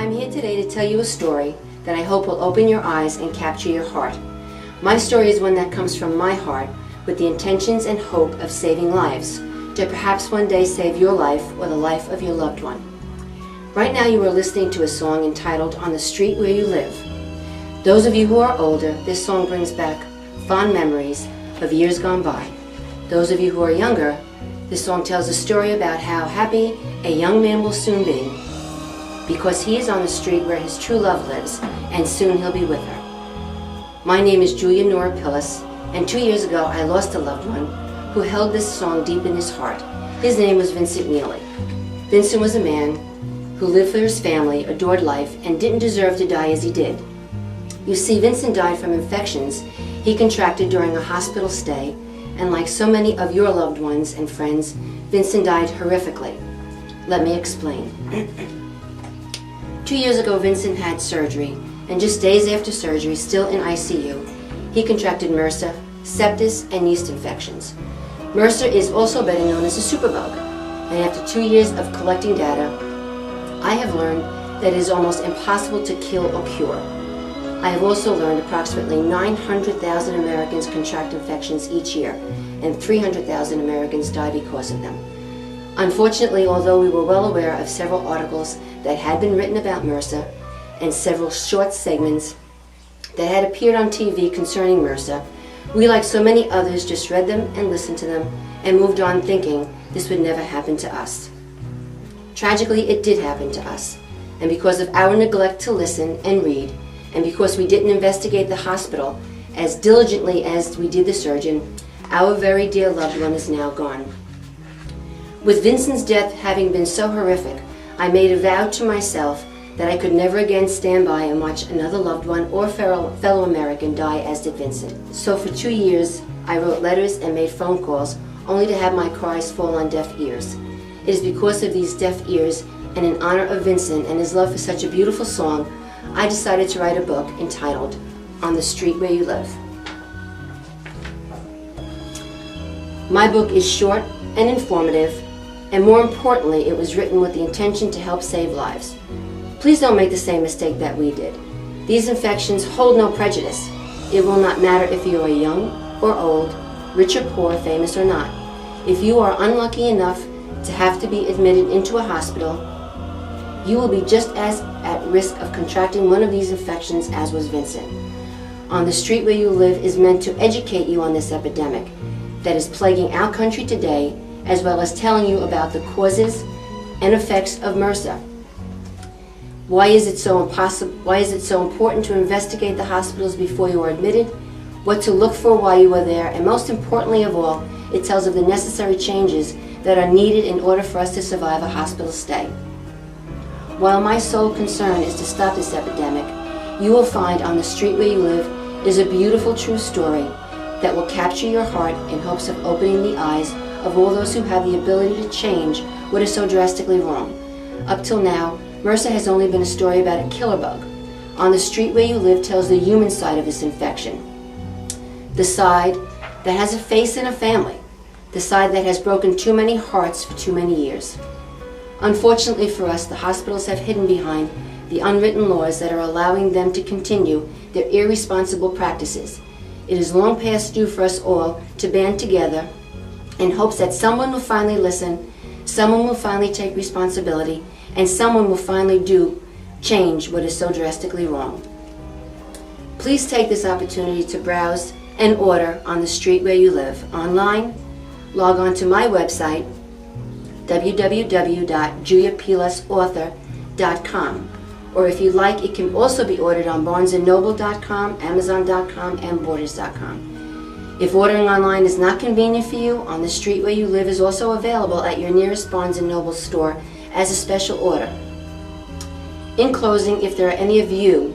I'm here today to tell you a story that I hope will open your eyes and capture your heart. My story is one that comes from my heart with the intentions and hope of saving lives, to perhaps one day save your life or the life of your loved one. Right now you are listening to a song entitled On the Street Where You Live. Those of you who are older, this song brings back fond memories of years gone by. Those of you who are younger, this song tells a story about how happy a young man will soon be, because he is on the street where his true love lives, and soon he'll be with her. My name is jnpilas, and 2 years ago I lost a loved one who held this song deep in his heart. His name was Vincent Mele. Vincent was a man who lived for his family, adored life, and didn't deserve to die as he did. You see, Vincent died from infections he contracted during a hospital stay, and like so many of your loved ones and friends, Vincent died horrifically. Let me explain. 2 years ago, Vincent had surgery, and just days after surgery, still in ICU, he contracted MRSA, sepsis, and yeast infections. MRSA is also better known as a superbug, and after 2 years of collecting data, I have learned that it is almost impossible to kill or cure. I have also learned approximately 900,000 Americans contract infections each year, and 300,000 Americans die because of them. Unfortunately, although we were well aware of several articles that had been written about MRSA and several short segments that had appeared on TV concerning MRSA, we, like so many others, just read them and listened to them and moved on thinking this would never happen to us. Tragically, it did happen to us, and because of our neglect to listen and read, and because we didn't investigate the hospital as diligently as we did the surgeon, our very dear loved one is now gone. With Vincent's death having been so horrific, I made a vow to myself that I could never again stand by and watch another loved one or fellow American die as did Vincent. So for 2 years, I wrote letters and made phone calls, only to have my cries fall on deaf ears. It is because of these deaf ears, and in honor of Vincent and his love for such a beautiful song, I decided to write a book entitled On the Street Where You Live. My book is short and informative, and more importantly, it was written with the intention to help save lives. Please don't make the same mistake that we did. These infections hold no prejudice. It will not matter if you are young or old, rich or poor, famous or not. If you are unlucky enough to have to be admitted into a hospital, you will be just as at risk of contracting one of these infections as was Vincent. On the Street Where You Live is meant to educate you on this epidemic that is plaguing our country today, as well as telling you about the causes and effects of MRSA. Why is it so important to investigate the hospitals before you are admitted, what to look for while you are there, and most importantly of all, it tells of the necessary changes that are needed in order for us to survive a hospital stay. While my sole concern is to stop this epidemic, you will find On the Street Where You Live is a beautiful true story that will capture your heart in hopes of opening the eyes of all those who have the ability to change what is so drastically wrong. Up till now, MRSA has only been a story about a killer bug. On the Street Where You Live tells the human side of this infection, the side that has a face and a family, the side that has broken too many hearts for too many years. Unfortunately for us, the hospitals have hidden behind the unwritten laws that are allowing them to continue their irresponsible practices. It is long past due for us all to band together in hopes that someone will finally listen, someone will finally take responsibility, and someone will finally change what is so drastically wrong. Please take this opportunity to browse and order On the Street Where You Live online. Log on to my website, www.jnpilasauthor.com, or if you like, it can also be ordered on barnesandnoble.com, amazon.com, and borders.com. If ordering online is not convenient for you, On the Street Where You Live is also available at your nearest Barnes & Noble store as a special order. In closing, if there are any of you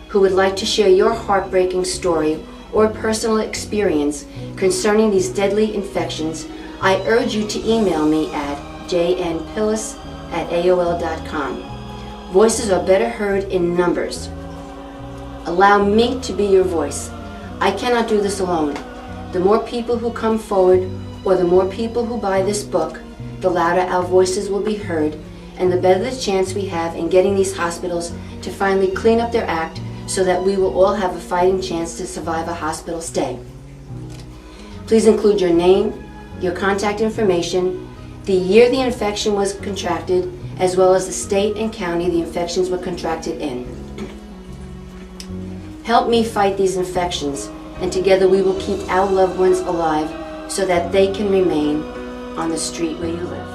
who would like to share your heartbreaking story or personal experience concerning these deadly infections, I urge you to email me at jnpilas@aol.com. Voices are better heard in numbers. Allow me to be your voice. I cannot do this alone. The more people who come forward, or the more people who buy this book, the louder our voices will be heard and the better the chance we have in getting these hospitals to finally clean up their act so that we will all have a fighting chance to survive a hospital stay. Please include your name, your contact information, the year the infection was contracted, as well as the state and county the infections were contracted in. Help me fight these infections, and together we will keep our loved ones alive so that they can remain on the street where you live.